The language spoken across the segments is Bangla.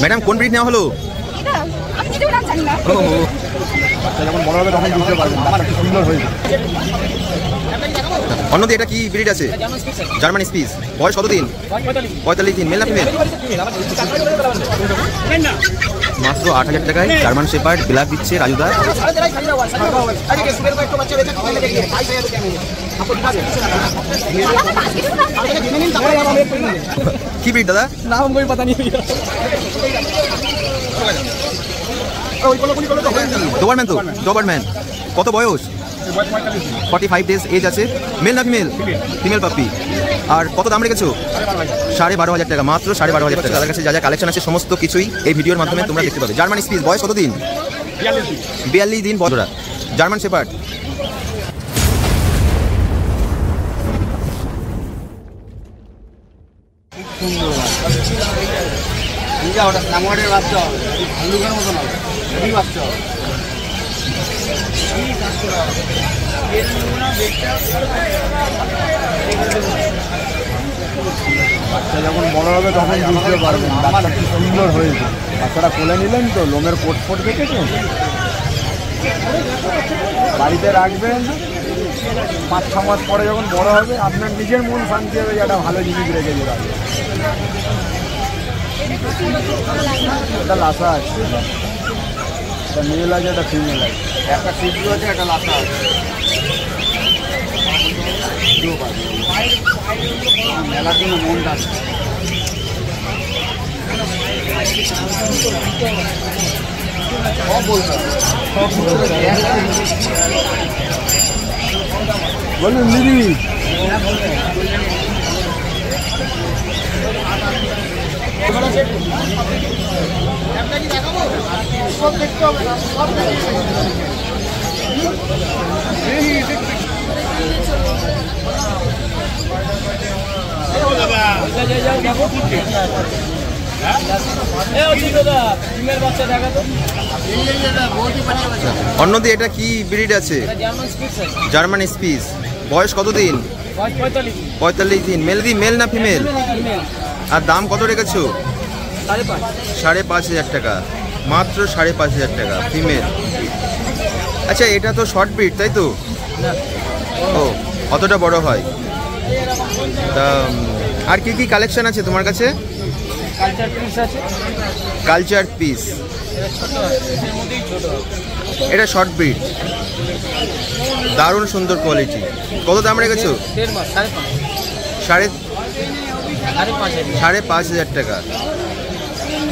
ম্যাডাম কোন ব্রিড নেওয়া হলো? অন্যদিকে এটা কি ব্রিড আছে? German Spitz. বয়স কতদিন? 45 দিন। মেল না ফিমেল? মাত্র 8,000 টাকায় জার্মান শেপার্ড ব্ল্যাক দিচ্ছে রাজুদা। কি ব্রিড দাদা? নাম कोई पता नहीं। ডোবারম্যান তো? ডোবারম্যান। কত বয়স? 45 ডেজ এজ আছে। মেল না ফিমেল? Female puppy. আর কত দাম রেখেছো? 12,500 টাকা। মাত্র 12,500 টাকা। তাদের কাছে যা যা কালেকশন আছে সমস্ত কিছুই এই ভিডিওর মাধ্যমে তোমরা দেখতে পাবে। German Spitz. বয়স কত দিন? 42 দিন বড়রা। German Shepherd. বাচ্চা যখন বড় হবে তখন বুঝতে পারবেন বাচ্চা কি সুন্দর হয়েছে। বাচ্চাটা কোলে নিলেন তো, লোমের কোট ফোট দেখেছেন? বাড়িতে রাখবেন, 5-6 মাস পরে যখন বড় হবে আপনার নিজের মন শান্তি হবে যে একটা ভালো জিনিস রেখেছে। একটা লাসা আছে, একটা মেল আছে, একটা ফিমেল আছে, একটা সিদ্ধু আছে, একটা লাসা আছে। মেলার জন্য মনটা আছে। বলুন দিদি। অন্যদিকে এটা কি ব্রিড আছে? German Spitz. বয়স কতদিন? 45 দিন। মেল না ফিমেল? আর দাম কত রেখেছো? 5,500 টাকা। মাত্র 5,500 টাকা। ফিমেল। আচ্ছা এটা তো শর্ট ব্রিড তাই তো? ও অতটা বড় হয়। তা আর কি কি কালেকশন আছে তোমার কাছে? Culture piece. এটা শর্ট ব্রিড, দারুণ সুন্দর কোয়ালিটি। কত দাম রেখেছো? 5,500 টাকা।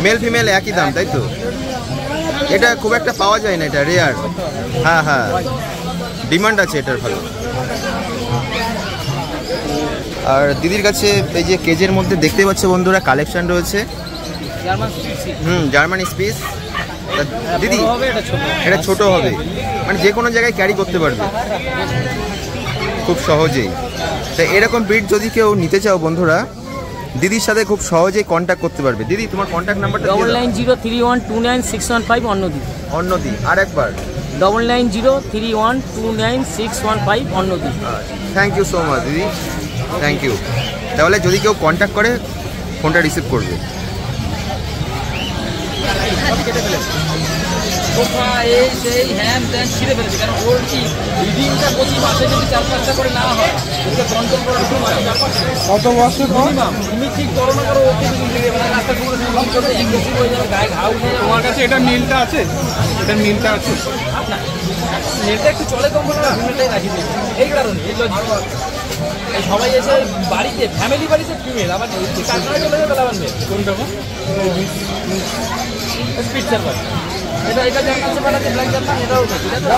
মেল ফিমেল একই দাম তাই তো? এটা খুব একটা পাওয়া যায় না, এটা রেয়ার। হ্যাঁ হ্যাঁ, ডিমান্ড আছে এটার ভালো। আর দিদির কাছে এই যে কেজের মধ্যে দেখতে পাচ্ছ বন্ধুরা কালেকশন রয়েছে। German spitz. দিদি এটা ছোট হবে, মানে যে কোনো জায়গায় ক্যারি করতে পারবে খুব সহজেই। তাই এরকম ব্রিড যদি কেউ নিতে চাও বন্ধুরা, দিদির সাথে খুব সহজেই কন্ট্যাক্ট করতে পারবে। দিদি তোমার কন্ট্যাক্ট নাম্বারটা? 9903129615 অন্যদি। অন্যদি আর একবার 9903129615 অন্যদি। থ্যাংক ইউ সো মাচ দিদি, থ্যাংক ইউ। তাহলে যদি কেউ কন্ট্যাক্ট করে ফোনটা রিসিভ করবে। সোফা এই সেই হ্যান ত্যান ছিঁড়ে ফেলেছে, কারণ ওর কি ব্রিডিংটা প্রতি মাসে যদি 4-5টা করে না হয় ওকে কন্ট্রোল করা সময় কত বছর তুমি ঠিক করো না করো ওকে রাস্তা গায়ে ঘা উঠে। তোমার কাছে এটা মিলটা আছে? এটা মিলটা আছে না, নেটটা একটু চলে কম করে ফিমেলটাই রাখি দিই এই কারণে। এই সবাই এসে বাড়িতে ফ্যামিলি বাড়িতে ফিমেল আবার কারখানায় চলে যাবে লাগানবে কোনটা স্পিড সার্ভার। এটা জার্মান শেপার্ড আছে, ব্ল্যাক জার্মান, এটাও ঠিক আছে।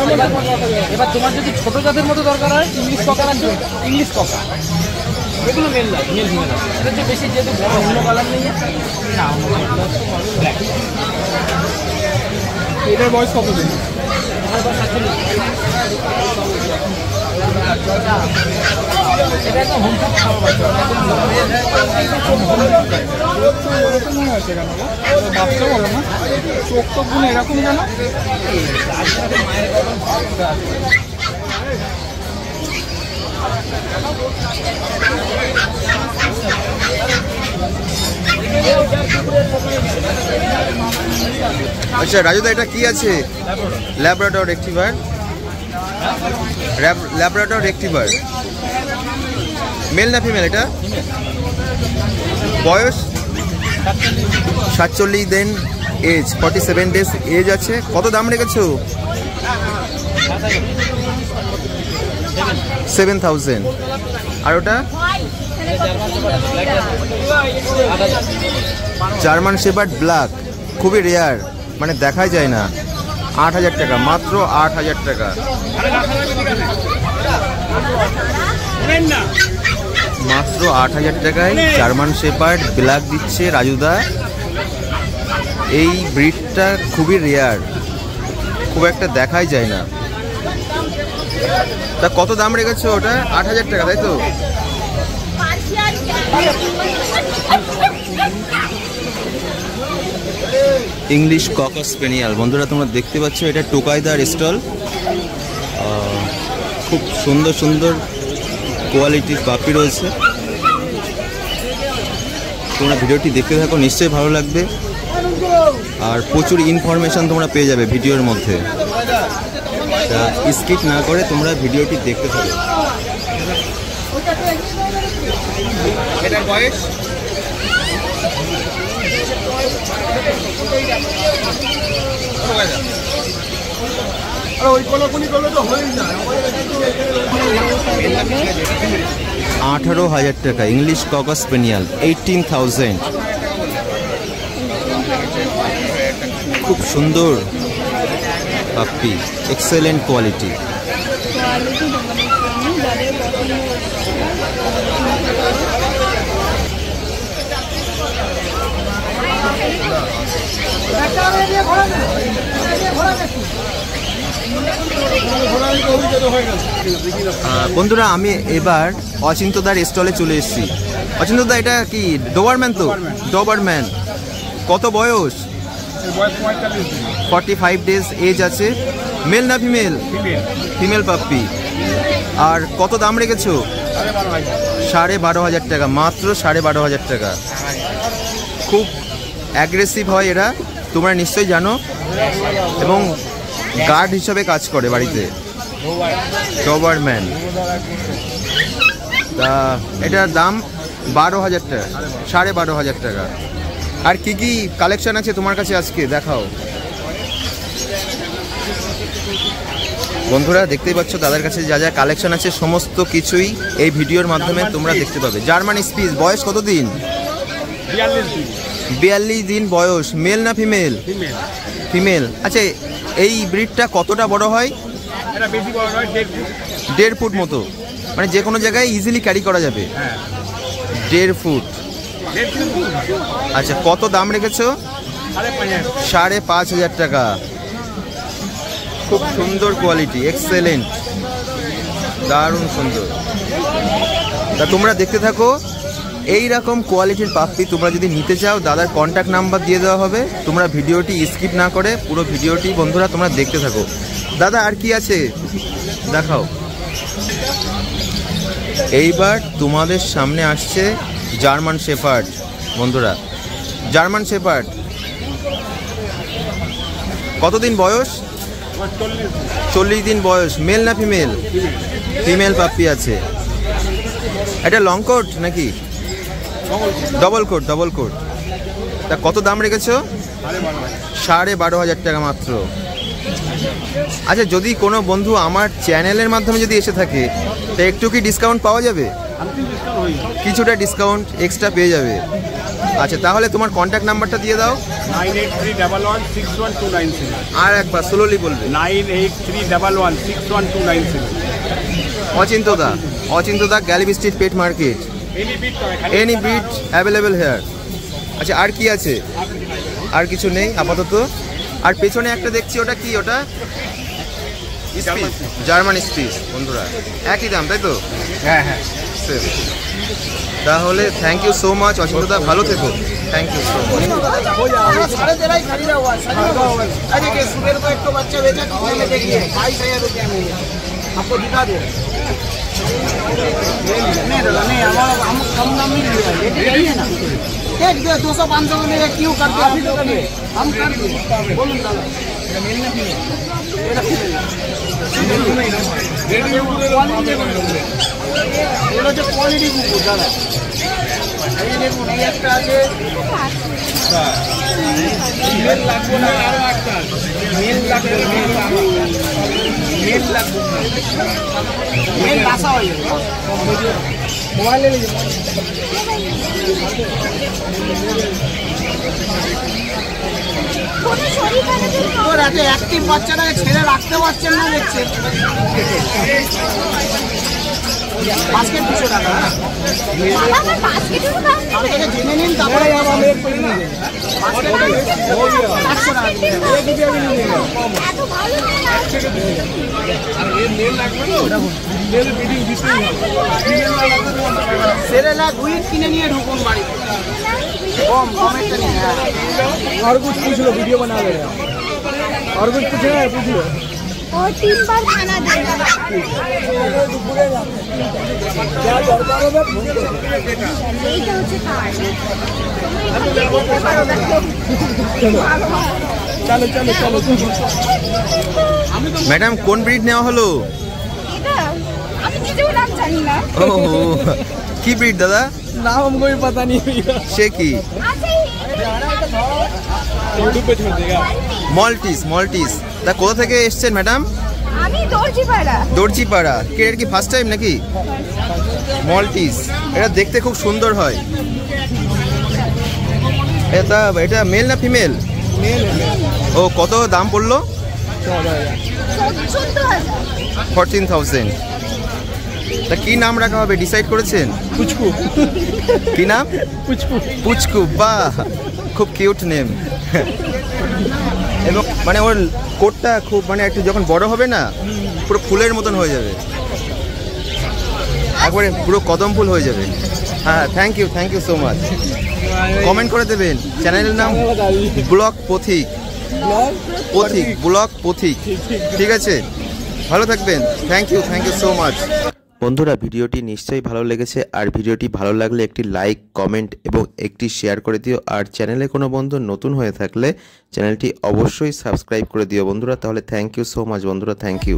এবার তোমার যদি ছোটো জাতের মতো দরকার হয় ইংলিশ ককার আছে, ইংলিশ ককার এগুলো মেল লাগে, মেল ফিমেল আছে। এটা হচ্ছে বেশি যেহেতু বড় অন্য কালার নেই না। এটার বয়স কত দিন? এটা একটা হোম ফুড খাওয়া বাচ্চা বলো না, চোখ টোক গুলো এরকম কেন? মায়ের আচ্ছা রাজুদা, এটা কি আছে? Labrador retriever. Labrador retriever male না ফিমেল? এটা বয়স 47 দিন, এজ 47 ডেজ এজ আছে। কত দাম রেখেছো? 7000। আর ওটা জার্মান শেপার্ড ব্ল্যাক, খুবই রেয়ার, মানে দেখাই যায় না। 8000 টাকা, মাত্র 8000 টাকা। মাত্র 8000 টাকায় জার্মান শেপার্ড ব্ল্যাক দিচ্ছে রাজুদা। এই ব্রিডটা খুবই রেয়ার, খুব একটা দেখাই যায় না। তা কত দাম রেখেছো ওটা? 8000 টাকা, তাই তো? ইংলিশ ককার স্পেনিয়াল। বন্ধুরা তোমরা দেখতে পাচ্ছ, এটা টোকাইদার স্টল। খুব সুন্দর সুন্দর কোয়ালিটির পাপি রয়েছে। তোমরা ভিডিওটি দেখতে থাকো, নিশ্চয়ই ভালো লাগবে। আর প্রচুর ইনফরমেশন তোমরা পেয়ে যাবে ভিডিওর মধ্যে। স্কিপ না করে তোমরা ভিডিওটি দেখতে থাকো। এটার বয়স ওই কোলাকুলি করলে তো হয়েই যায়। 18,000 টাকা ইংলিশ ককার স্পেনিয়াল, 18,000। খুব সুন্দর পাপ্পি, এক্সেলেন্ট কোয়ালিটি। বন্ধুরা আমি এবার অচিন্তদার স্টলে চলে এসেছি। অচিন্তদা, এটা কি ডোবারম্যান? তো ডোবারম্যান। কত বয়স? 45 ডেজ এজ আছে। মেল না ফিমেল? Female puppy. আর কত দাম রেখেছো? 12,500 টাকা, মাত্র 12,500 টাকা। খুব অ্যাগ্রেসিভ হয় এরা, তোমরা নিশ্চয়ই জানো, এবং গার্ড হিসাবে কাজ করে বাড়িতে। ডোবারম্যান। তা এটার দাম 12,000 টাকা, 12,500 টাকা। আর কি কি কালেকশন আছে তোমার কাছে আজকে দেখাও। বন্ধুরা দেখতেই পাচ্ছ দাদার কাছে যা যা কালেকশন আছে সমস্ত কিছুই এই ভিডিওর মাধ্যমে তোমরা দেখতে পাবে। জার্মান স্পিচ, বয়স কত দিন? 42 দিন বয়স। মেল না ফিমেল? ফিমেল। আচ্ছা এই ব্রিডটা কতটা বড় হয়? 1.5 ফুট মতো, মানে যে কোনো জায়গায় ইজিলি ক্যারি করা যাবে। 1.5 ফুট। আচ্ছা কত দাম রেখেছো? 5,500 টাকা। খুব সুন্দর কোয়ালিটি, এক্সেলেন্ট, দারুণ সুন্দর। তা তোমরা দেখতে থাকো। এই রকম কোয়ালিটির পাপ্পি তোমরা যদি নিতে চাও, দাদার কন্ট্যাক্ট নাম্বার দিয়ে দেওয়া হবে। তোমরা ভিডিওটি স্কিপ না করে পুরো ভিডিওটি বন্ধুরা তোমরা দেখতে থাকো। দাদা আর কি আছে দেখাও। এইবার তোমাদের সামনে আসছে জার্মান শেপার্ড। বন্ধুরা জার্মান শেপার্ড কতদিন বয়স? 40 দিন বয়স। মেল না ফিমেল? ফিমেল পাপ্পি আছে। এটা লং কোট নাকি? Double coat, double coat. তা কত দাম রেখেছো? 12,500 টাকা মাত্র। আচ্ছা যদি কোনো বন্ধু আমার চ্যানেলের মাধ্যমে যদি এসে থাকে, তা একটু কি ডিসকাউন্ট পাওয়া যাবে? কিছুটা ডিসকাউন্ট এক্সট্রা পেয়ে যাবে। আচ্ছা তাহলে তোমার কন্ট্যাক্ট নাম্বারটা দিয়ে দাও। 9831161297। আর একবার স্লোলি বলবে। 9831161297। অচিন্তদা, অচিন্তদা Galiff street pet market. Any breed available here. আচ্ছা আর কি আছে? আর কিছু নেই আপাতত। আর পেছনে একটা দেখছি, ওটা কি? ওটা স্পিচ, জার্মান স্পিচ। বন্ধুরা একই দাম তাই তো? হ্যাঁ হ্যাঁ। তাহলে থ্যাংক ইউ সো মাচ অচিন্তদা, ভালো থেকো। Thank you so much. नहीं दादा नहीं, हमारा कम दाम में यही है ना। एक 200-500 के लिए क्यों करते हैं हम कर दिए। बोलून दादा এগুলো হচ্ছে কোয়ালিটি কুকুর দাদা। এই দেখুন এই একটা আছে মেল লাগবে না, আরো একটা মেল লাগবে না, মেল লাগবে না, মেল বাসা হয়ে যাবে। মোবাইলে নিয়ে তোর এত অ্যাক্টিভ বাচ্চাটাকে ছেড়ে রাখতে পারছেন না দেখছে। বাস্কেট 200 টাকা। আমি থেকে জেনে নিন তারপরে আমি এক করে নিয়ে सेरेला उइट किने निये ढुकुन बाड़ी कम कमेंट नहीं है। और कुछ पूछ लो, वीडियो बना ले। और कुछ पूछना है पूछ लो। और 3 बार खाना देगा। क्या दरकार है এইটা হচ্ছে কার্ড। चलो चलो चलो। ম্যাডাম কোন ব্রিড নেওয়া হলো? এটা আমি নিজেও নাম জানি না। ও কি ব্রিড দাদা? नाम हमको भी पता नहीं भैया। সে কি? আচ্ছা यूट्यूब पे छोड़ देगा। মলটিস মলটিস। তা কোথা থেকে এসেছেন ম্যাডাম? আমি দর্জিপাড়া। দর্জিপাড়া। কে এর কি ফার্স্ট টাইম নাকি? মলটিস এটা দেখতে খুব সুন্দর হয়। এটা মেল না ফিমেল? ও কত দাম পড়লো? 14,000। 14,000। তা কি নাম রাখা হবে ডিসাইড করেছেন? पुचकू। কি নাম? पुचकू। পুচকু। বাহ খুব কিউট নেম। এবং মানে ওর কোটটা খুব মানে একটু যখন বড় হবে না পুরো ফুলের মতন হয়ে যাবে, একবারে পুরো কদম ফুল হয়ে যাবে। হ্যাঁ thank you so much. Comment করে দেবেন। চ্যানেলের নাম ব্লগ পথিক। ব্লগ পথিক। ঠিক আছে, ভালো থাকবেন। Thank you so much. বন্ধুরা ভিডিওটি নিশ্চয়ই ভালো লেগেছে, আর ভিডিওটি ভালো লাগলে একটি লাইক কমেন্ট এবং একটি শেয়ার করে দিও। আর চ্যানেলে কোনো বন্ধু নতুন হয়ে থাকলে চ্যানেলটি অবশ্যই সাবস্ক্রাইব করে দিও বন্ধুরা। তাহলে থ্যাংক ইউ সো মাচ বন্ধুরা, থ্যাংক ইউ।